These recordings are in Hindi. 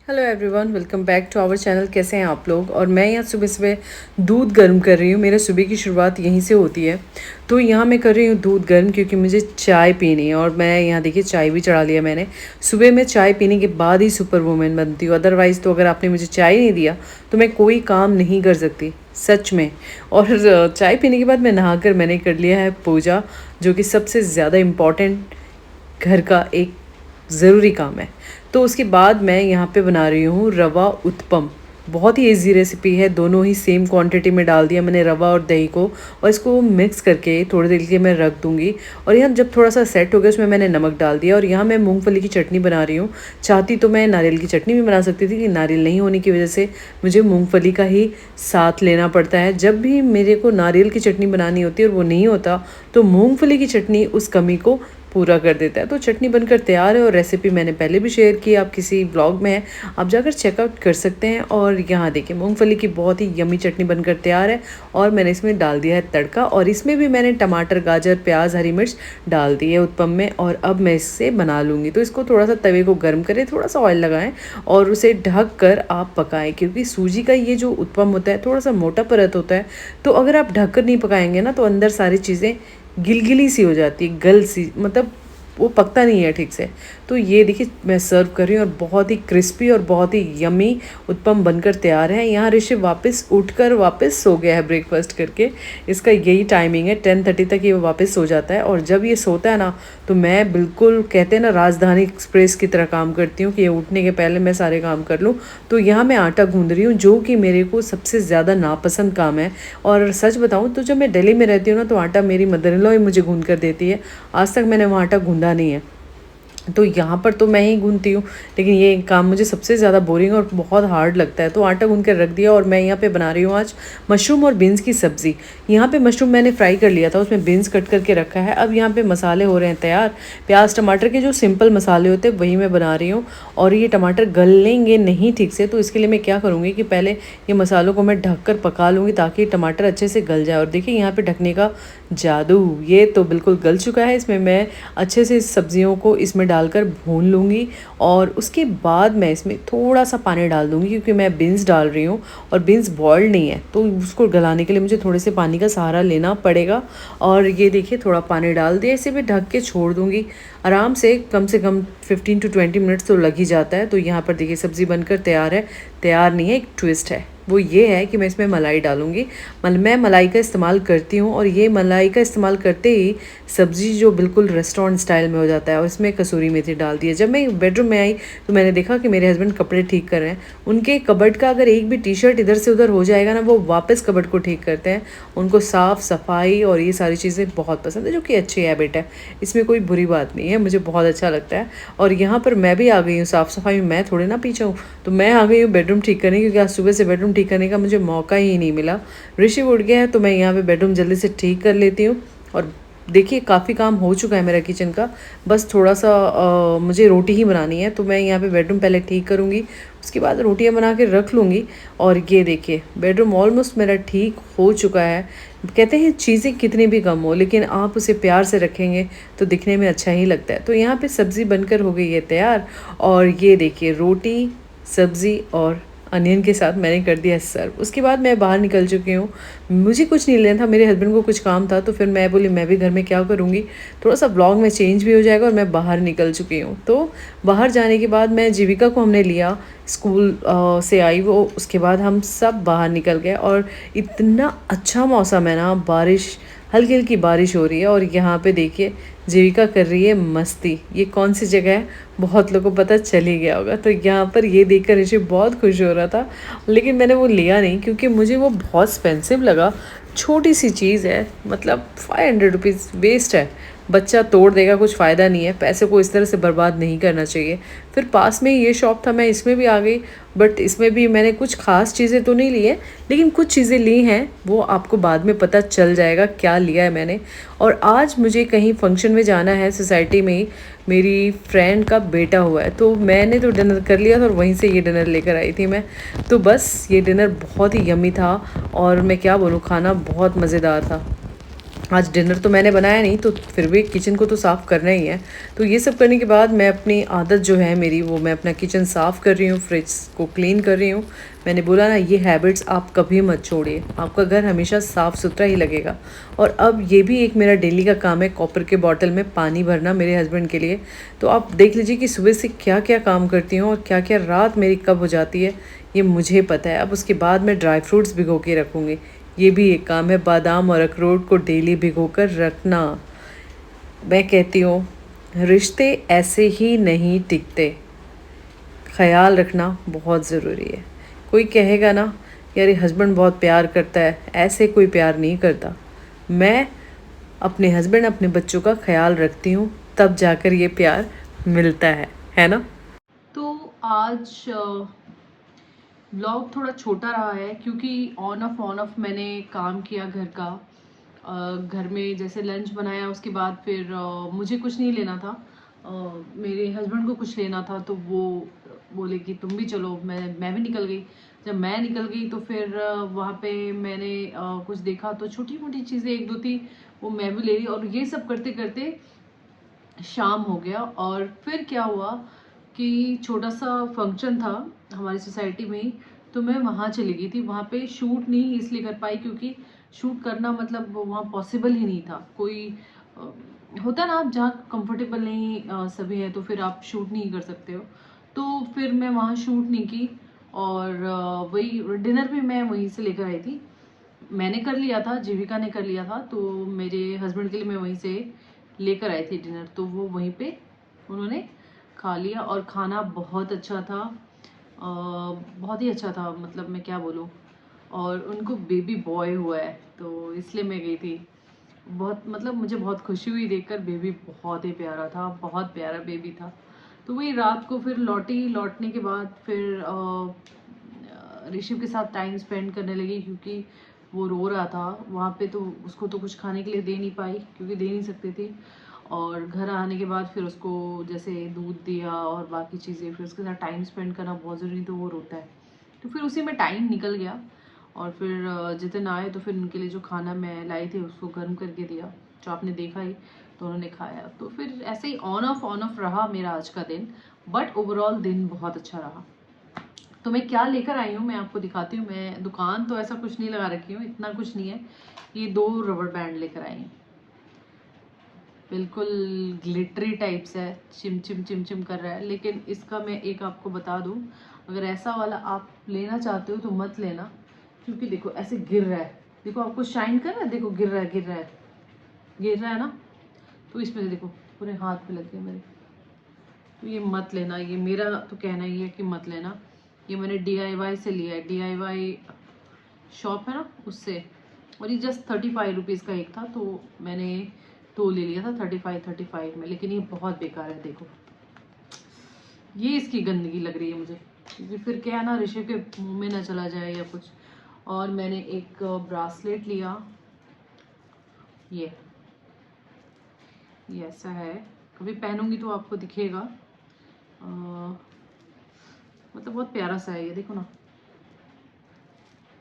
Hello everyone, welcome back to our channel. कैसे हैं आप लोग। और मैं यहाँ सुबह सुबह दूध गर्म कर रही हूँ। मेरे सुबह की शुरुआत यहीं से होती है। तो यहाँ मैं कर रही हूँ दूध गर्म क्योंकि मुझे चाय पीनी है। और मैं यहाँ देखिए चाय भी चढ़ा लिया मैंने। सुबह में चाय पीने के बाद ही सुपर वूमेन बनती हूँ। अदरवाइज़ तो अगर आपने मुझे चाय नहीं दिया तो मैं कोई काम नहीं कर सकती, सच में। और चाय पीने के बाद मैं नहाकर मैंने कर लिया है पूजा, जो कि सबसे ज़्यादा इम्पॉर्टेंट घर का एक ज़रूरी काम है। तो उसके बाद मैं यहाँ पे बना रही हूँ रवा उत्पम। बहुत ही इजी रेसिपी है। दोनों ही सेम क्वांटिटी में डाल दिया मैंने रवा और दही को, और इसको मिक्स करके थोड़ी देर के लिए मैं रख दूँगी। और यहाँ जब थोड़ा सा सेट हो गया उसमें मैंने नमक डाल दिया। और यहाँ मैं मूंगफली की चटनी बना रही हूँ। चाहती तो मैं नारियल की चटनी भी बना सकती थी, लेकिन नारियल नहीं होने की वजह से मुझे मूंगफली का ही साथ लेना पड़ता है। जब भी मेरे को नारियल की चटनी बनानी होती है और वो नहीं होता, तो मूंगफली की चटनी उस कमी को पूरा कर देता है। तो चटनी बनकर तैयार है, और रेसिपी मैंने पहले भी शेयर की, आप किसी ब्लॉग में है, आप जाकर चेकआउट कर सकते हैं। और यहाँ देखिए मूंगफली की बहुत ही यमी चटनी बनकर तैयार है। और मैंने इसमें डाल दिया है तड़का, और इसमें भी मैंने टमाटर, गाजर, प्याज, हरी मिर्च डाल दी है उत्पम में। और अब मैं इससे बना लूँगी। तो इसको थोड़ा सा तवे को गर्म करें, थोड़ा सा ऑयल लगाएं और उसे ढक कर आप पकाएं, क्योंकि सूजी का ये जो उत्पम होता है थोड़ा सा मोटा परत होता है। तो अगर आप ढक कर नहीं पकाएंगे ना, तो अंदर सारी चीज़ें गिलगिली सी हो जाती है, गल सी, मतलब वो पकता नहीं है ठीक से। तो ये देखिए मैं सर्व कर रही हूँ, और बहुत ही क्रिस्पी और बहुत ही यमी उत्पम बनकर तैयार है। यहाँ ऋषि वापस उठकर वापस सो गया है ब्रेकफास्ट करके। इसका यही टाइमिंग है, 10:30 तक ये वापस सो जाता है। और जब ये सोता है ना, तो मैं बिल्कुल, कहते हैं ना, राजधानी एक्सप्रेस की तरह काम करती हूँ कि ये उठने के पहले मैं सारे काम कर लूँ। तो यहाँ मैं आटा गूँध रही हूँ, जो कि मेरे को सबसे ज़्यादा नापसंद काम है। और सच बताऊँ तो जब मैं दिल्ली में रहती हूँ ना, तो आटा मेरी मदर इन लॉ ही मुझे गूँध कर देती है। आज तक मैंने वहाँ आटा गूँधा नहीं है। तो यहाँ पर तो मैं ही गूँथती हूँ, लेकिन ये काम मुझे सबसे ज़्यादा बोरिंग और बहुत हार्ड लगता है। तो आटा गूँध कर रख दिया, और मैं यहाँ पे बना रही हूँ आज मशरूम और बीन्स की सब्ज़ी। यहाँ पे मशरूम मैंने फ्राई कर लिया था, उसमें बीन्स कट करके रखा है। अब यहाँ पे मसाले हो रहे हैं तैयार। प्याज टमाटर के जो सिंपल मसाले होते हैं वही मैं बना रही हूँ। और ये टमाटर गलेंगे नहीं ठीक से, तो इसके लिए मैं क्या करूँगी कि पहले ये मसालों को मैं ढक कर पका लूँगी, ताकि टमाटर अच्छे से गल जाए। और देखिए यहाँ पर ढकने का जादू, ये तो बिल्कुल गल चुका है। इसमें मैं अच्छे से सब्जियों को इसमें डालकर भून लूँगी। और उसके बाद मैं इसमें थोड़ा सा पानी डाल दूँगी, क्योंकि मैं बीन्स डाल रही हूँ और बीन्स बॉइल्ड नहीं है, तो उसको गलाने के लिए मुझे थोड़े से पानी का सहारा लेना पड़ेगा। और ये देखिए थोड़ा पानी डाल दिया, इसे भी ढक के छोड़ दूँगी आराम से कम 15 to 20 मिनट्स तो लग ही जाता है। तो यहाँ पर देखिए सब्ज़ी बनकर तैयार है। तैयार नहीं है, एक ट्विस्ट है, वो ये है कि मैं इसमें मलाई डालूँगी। मैं मलाई का इस्तेमाल करती हूँ, और ये मलाई का इस्तेमाल करते ही सब्ज़ी जो बिल्कुल रेस्टोरेंट स्टाइल में हो जाता है। और इसमें कसूरी मेथी डाल दी है। जब मैं बेडरूम में आई तो मैंने देखा कि मेरे हस्बैंड कपड़े ठीक कर रहे हैं। उनके कबर्ड का अगर एक भी टी शर्ट इधर से उधर हो जाएगा ना, वो वापस कबर्ड को ठीक करते हैं। उनको साफ़ सफाई और ये सारी चीज़ें बहुत पसंद है, जो कि अच्छी हैबिट है, इसमें कोई बुरी बात नहीं है, मुझे बहुत अच्छा लगता है। और यहाँ पर मैं भी आ गई हूँ साफ़ सफाई में, मैं थोड़े ना पीछे हूँ। तो मैं आ गई हूँ बेडरूम ठीक करने, क्योंकि आज सुबह से बेडरूम ठीक करने का मुझे मौका ही नहीं मिला। ऋषि उठ गया है, तो मैं यहाँ पे बेडरूम जल्दी से ठीक कर लेती हूँ। और देखिए काफ़ी काम हो चुका है मेरा किचन का, बस थोड़ा सा मुझे रोटी ही बनानी है। तो मैं यहाँ पे बेडरूम पहले ठीक करूँगी, उसके बाद रोटियाँ बना के रख लूँगी। और ये देखिए बेडरूम ऑलमोस्ट मेरा ठीक हो चुका है। कहते हैं चीज़ें कितनी भी कम हो, लेकिन आप उसे प्यार से रखेंगे तो दिखने में अच्छा ही लगता है। तो यहाँ पे सब्ज़ी बनकर हो गई है तैयार। और ये देखिए रोटी, सब्ज़ी और अनियन के साथ मैंने कर दिया सर्व। उसके बाद मैं बाहर निकल चुकी हूँ। मुझे कुछ नहीं लेना था, मेरे हस्बैंड को कुछ काम था, तो फिर मैं बोली मैं भी घर में क्या करूँगी, थोड़ा सा ब्लॉग में चेंज भी हो जाएगा। और मैं बाहर निकल चुकी हूँ। तो बाहर जाने के बाद मैं जीविका को हमने लिया, स्कूल से आई वो, उसके बाद हम सब बाहर निकल गए। और इतना अच्छा मौसम है ना, बारिश, हल्की हल्की बारिश हो रही है। और यहाँ पे देखिए जीविका कर रही है मस्ती। ये कौन सी जगह है, बहुत लोगों को पता चल ही गया होगा। तो यहाँ पर ये देखकर ऋषि बहुत खुश हो रहा था, लेकिन मैंने वो लिया नहीं, क्योंकि मुझे वो बहुत एक्सपेंसिव लगा। छोटी सी चीज़ है, मतलब 500 रुपीज़ वेस्ट है। बच्चा तोड़ देगा, कुछ फ़ायदा नहीं है, पैसे को इस तरह से बर्बाद नहीं करना चाहिए। फिर पास में ये शॉप था, मैं इसमें भी आ गई, बट इसमें भी मैंने कुछ ख़ास चीज़ें तो नहीं ली है, लेकिन कुछ चीज़ें ली हैं, वो आपको बाद में पता चल जाएगा क्या लिया है मैंने। और आज मुझे कहीं फंक्शन में जाना है, सोसाइटी में ही मेरी फ्रेंड का बेटा हुआ है। तो मैंने तो डिनर कर लिया था, और वहीं से ये डिनर लेकर आई थी मैं। तो बस ये डिनर बहुत ही यम्मी था, और मैं क्या बोलूँ, खाना बहुत मज़ेदार था। आज डिनर तो मैंने बनाया नहीं, तो फिर भी किचन को तो साफ़ करना ही है। तो ये सब करने के बाद मैं अपनी आदत जो है मेरी, वो मैं अपना किचन साफ़ कर रही हूँ, फ्रिज को क्लीन कर रही हूँ। मैंने बोला ना, ये हैबिट्स आप कभी मत छोड़िए, आपका घर हमेशा साफ़ सुथरा ही लगेगा। और अब ये भी एक मेरा डेली का काम है, कॉपर के बॉटल में पानी भरना मेरे हस्बैंड के लिए। तो आप देख लीजिए कि सुबह से क्या क्या काम करती हूँ और क्या क्या रात मेरी कब हो जाती है, ये मुझे पता है। अब उसके बाद मैं ड्राई फ्रूट्स भिगो के रखूँगी, ये भी एक काम है, बादाम और अखरोट को डेली भिगोकर रखना। मैं कहती हूँ, रिश्ते ऐसे ही नहीं टिकते, ख्याल रखना बहुत ज़रूरी है। कोई कहेगा ना, यार ये हस्बैंड बहुत प्यार करता है, ऐसे कोई प्यार नहीं करता। मैं अपने हस्बैंड, अपने बच्चों का ख्याल रखती हूँ, तब जाकर ये प्यार मिलता है ना। तो आज ब्लॉग थोड़ा छोटा रहा है क्योंकि ऑन ऑफ मैंने काम किया घर का। घर में जैसे लंच बनाया, उसके बाद फिर मुझे कुछ नहीं लेना था, मेरे हस्बैंड को कुछ लेना था, तो वो बोले कि तुम भी चलो। मैं भी निकल गई। जब मैं निकल गई तो फिर वहाँ पे मैंने कुछ देखा, तो छोटी मोटी चीज़ें एक दो थी, वो मैं भी ले रही। और ये सब करते करते शाम हो गया। और फिर क्या हुआ कि छोटा सा फंक्शन था हमारी सोसाइटी में ही, तो मैं वहाँ चली गई थी। वहाँ पे शूट नहीं इसलिए कर पाई क्योंकि शूट करना मतलब वहाँ पॉसिबल ही नहीं था। कोई होता ना, आप जहाँ कंफर्टेबल नहीं सभी है, तो फिर आप शूट नहीं कर सकते हो। तो फिर मैं वहाँ शूट नहीं की। और वही डिनर भी मैं वहीं से लेकर आई थी। मैंने कर लिया था, जीविका ने कर लिया था, तो मेरे हस्बैंड के लिए मैं वहीं से लेकर आई थी डिनर, तो वो वहीं पे उन्होंने खा लिया। और खाना बहुत अच्छा था, बहुत ही अच्छा था, मतलब मैं क्या बोलूँ। और उनको बेबी बॉय हुआ है, तो इसलिए मैं गई थी। बहुत मतलब मुझे बहुत खुशी हुई देखकर, बेबी बहुत ही प्यारा था, बहुत प्यारा बेबी था। तो वही रात को फिर लौटने के बाद फिर ऋषभ के साथ टाइम स्पेंड करने लगी क्योंकि वो रो रहा था वहाँ पे, तो उसको तो कुछ खाने के लिए दे नहीं पाई क्योंकि दे नहीं सकती थी। और घर आने के बाद फिर उसको जैसे दूध दिया और बाकी चीज़ें, फिर उसके साथ टाइम स्पेंड करना बहुत ज़रूरी, तो वो रोता है। तो फिर उसी में टाइम निकल गया। और फिर जितने आए तो फिर उनके लिए जो खाना मैं लाई थी उसको गर्म करके दिया, जो आपने देखा ही, तो उन्होंने खाया। तो फिर ऐसे ही ऑन ऑफ रहा मेरा आज का दिन, बट ओवरऑल दिन बहुत अच्छा रहा। तो मैं क्या लेकर आई हूँ मैं आपको दिखाती हूँ। मैं दुकान तो ऐसा कुछ नहीं लगा रखी हूँ, इतना कुछ नहीं है। ये 2 रबर बैंड लेकर आई हूँ, बिल्कुल ग्लिटरी टाइप्स है, चिम चिम चिम चिम कर रहा है। लेकिन इसका मैं एक आपको बता दूँ, अगर ऐसा वाला आप लेना चाहते हो तो मत लेना, क्योंकि देखो ऐसे गिर रहा है, देखो आपको शाइन कर रहा है, देखो गिर रहा है गिर रहा है गिर रहा है ना। तो इसमें देखो पूरे हाथ पे लग गए मेरे। तो ये मत लेना, ये मेरा तो कहना ही है कि मत लेना। ये मैंने DIY से लिया है, DIY शॉप है ना उससे। और ये जस्ट 35 रुपीज़ का एक था, तो मैंने 2 ले लिया था 35 में। लेकिन ये बहुत बेकार है, देखो ये इसकी गंदगी लग रही है मुझे, क्योंकि फिर क्या है ना, ऋषभ के मुंह में ना चला जाए या कुछ। और मैंने एक ब्रासलेट लिया, ये ऐसा है, कभी पहनूंगी तो आपको दिखेगा। मतलब बहुत प्यारा सा है ये, देखो ना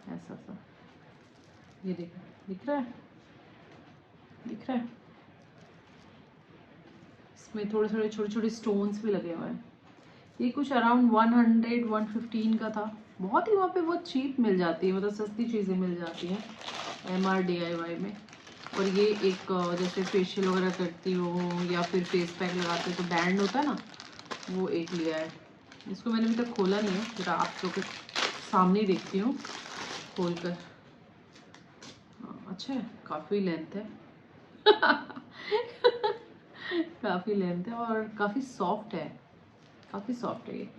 ऐसा सा, ये देखो दिख रहा है, दिख रहा है। इसमें थोड़े थोड़े छोटे छोटे स्टोन्स भी लगे हुए हैं। ये कुछ अराउंड 100-115 का था। बहुत ही वहाँ पे बहुत चीप मिल जाती है, मतलब सस्ती चीज़ें मिल जाती हैं MR DIY में। और ये एक जैसे फेशियल वगैरह करती हो या फिर फेस पैक लगाते हो तो बैंड होता है ना, वो एक लिया है। इसको मैंने अभी तक खोला नहीं है, जरा आप लोग के सामने ही देखती हूँ खोल कर। अच्छा है, काफ़ी लेंथ है काफ़ी लेंथ है और काफ़ी सॉफ्ट है, काफ़ी सॉफ्ट है ये।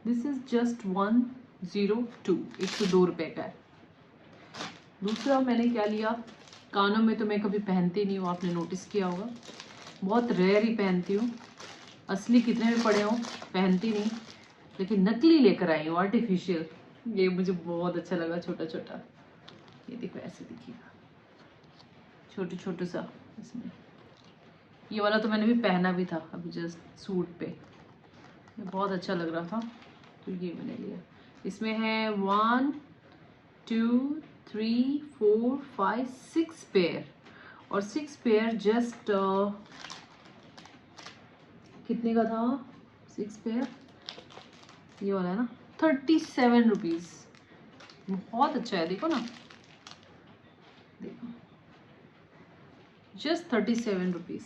दिस इज़ जस्ट 102, 102 रुपये का है। दूसरा मैंने क्या लिया, कानों में तो मैं कभी पहनती नहीं हूँ, आपने नोटिस किया होगा, बहुत रेयर ही पहनती हूँ। असली कितने भी पड़े हों पहनती नहीं, लेकिन नकली लेकर आई हूँ, आर्टिफिशियल। ये मुझे बहुत अच्छा लगा, छोटा छोटा। ये देखो ऐसे दिखिएगा, छोटे छोटे सा इसमें। ये वाला तो मैंने भी पहना भी था अभी जस्ट सूट पे, ये बहुत अच्छा लग रहा था, तो ये मैंने लिया। इसमें है 1 2 3 4 5 6 पेयर, और 6 पेयर जस्ट कितने का था 6 पेयर, ये वाला है ना, 37 रुपीज़। बहुत अच्छा है, देखो ना, देखो जस्ट 37 रुपीज़।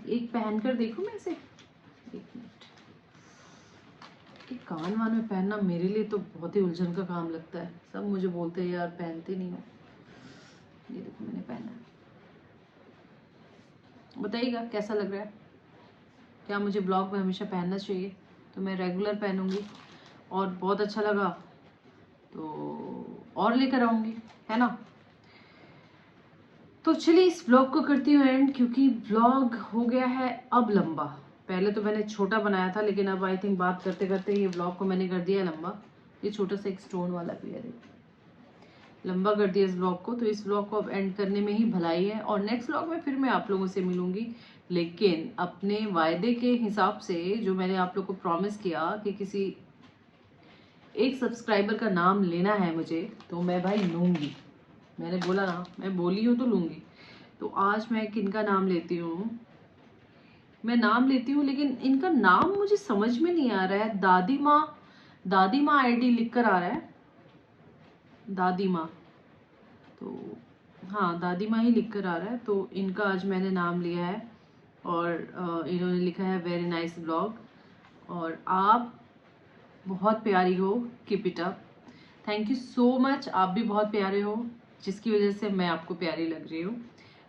एक पहन कर देखो मैं इसे, एक मिनट। कान वान में पहनना मेरे लिए तो बहुत ही उलझन का काम लगता है। सब मुझे बोलते हैं यार पहनते नहीं हो। ये देखो मैंने पहना है, बताइएगा कैसा लग रहा है। क्या मुझे ब्लॉग में हमेशा पहनना चाहिए? तो मैं रेगुलर पहनूंगी, और बहुत अच्छा लगा तो और लेकर आऊंगी, है ना। तो चलिए इस ब्लॉग को करती हूँ एंड, क्योंकि ब्लॉग हो गया है अब लंबा। पहले तो मैंने छोटा बनाया था, लेकिन अब आई थिंक बात करते करते ये ब्लॉग को मैंने कर दिया लंबा। ये छोटा सा एक स्टोन वाला भी है, लंबा कर दिया इस ब्लॉग को। तो इस ब्लॉग को अब एंड करने में ही भलाई है, और नेक्स्ट ब्लॉग में फिर मैं आप लोगों से मिलूंगी, लेकिन अपने वायदे के हिसाब से, जो मैंने आप लोग को प्रॉमिस किया कि किसी एक सब्सक्राइबर का नाम लेना है मुझे, तो मैं भाई लूँगी। मैंने बोला ना, मैं बोली हूँ तो लूँगी। तो आज मैं किनका नाम लेती हूँ, मैं नाम लेती हूँ, लेकिन इनका नाम मुझे समझ में नहीं आ रहा है। दादी माँ आईडी लिख कर आ रहा है, दादी माँ। तो हाँ, दादी माँ ही लिख कर आ रहा है। तो इनका आज मैंने नाम लिया है, और इन्होंने लिखा है वेरी नाइस ब्लॉग, और आप बहुत प्यारी हो, keep it up. Thank you so much, आप भी बहुत प्यारे हो, जिसकी वजह से मैं आपको प्यारी लग रही हूँ।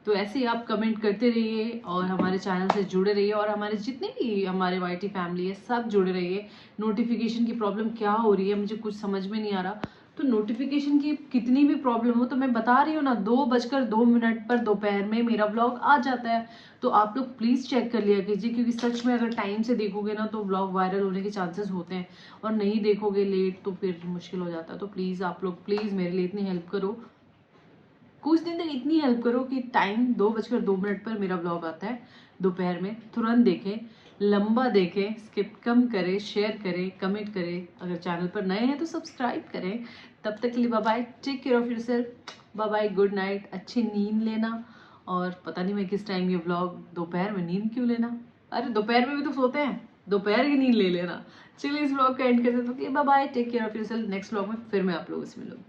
तो ऐसे ही आप कमेंट करते रहिए, और हमारे चैनल से जुड़े रहिए, और हमारे जितने भी हमारे वाईटी फैमिली है सब जुड़े रहिए। नोटिफिकेशन की प्रॉब्लम क्या हो रही है मुझे कुछ समझ में नहीं आ रहा। तो नोटिफिकेशन की कितनी भी प्रॉब्लम हो, तो मैं बता रही हूँ ना, 2:02 पर दोपहर में मेरा ब्लॉग आ जाता है। तो आप लोग प्लीज़ चेक कर लिया कीजिए, क्योंकि सच में अगर टाइम से देखोगे ना तो ब्लॉग वायरल होने के चांसेस होते हैं, और नहीं देखोगे लेट तो फिर मुश्किल हो जाता है। तो प्लीज़ आप लोग प्लीज़ मेरे लिए इतनी हेल्प करो, कुछ दिन तक इतनी हेल्प करो कि टाइम 2:02 पर मेरा ब्लॉग आता है दोपहर में, तुरंत देखें, लंबा देखें, स्किप कम करें, शेयर करें, कमेंट करें। अगर चैनल पर नए हैं तो सब्सक्राइब करें। तब तक के लिए bye bye, take care of yourself, bye bye, good night, अच्छी नींद लेना। और पता नहीं मैं किस टाइम ये ब्लॉग, दोपहर में नींद क्यों लेना, अरे दोपहर में भी तो सोते हैं, दोपहर की नींद ले लेना। चलिए इस ब्लॉग का एंड करते हैं, तो bye bye, take care of yourself. Next blog में फिर मैं आप लोगों से मिलूंगी।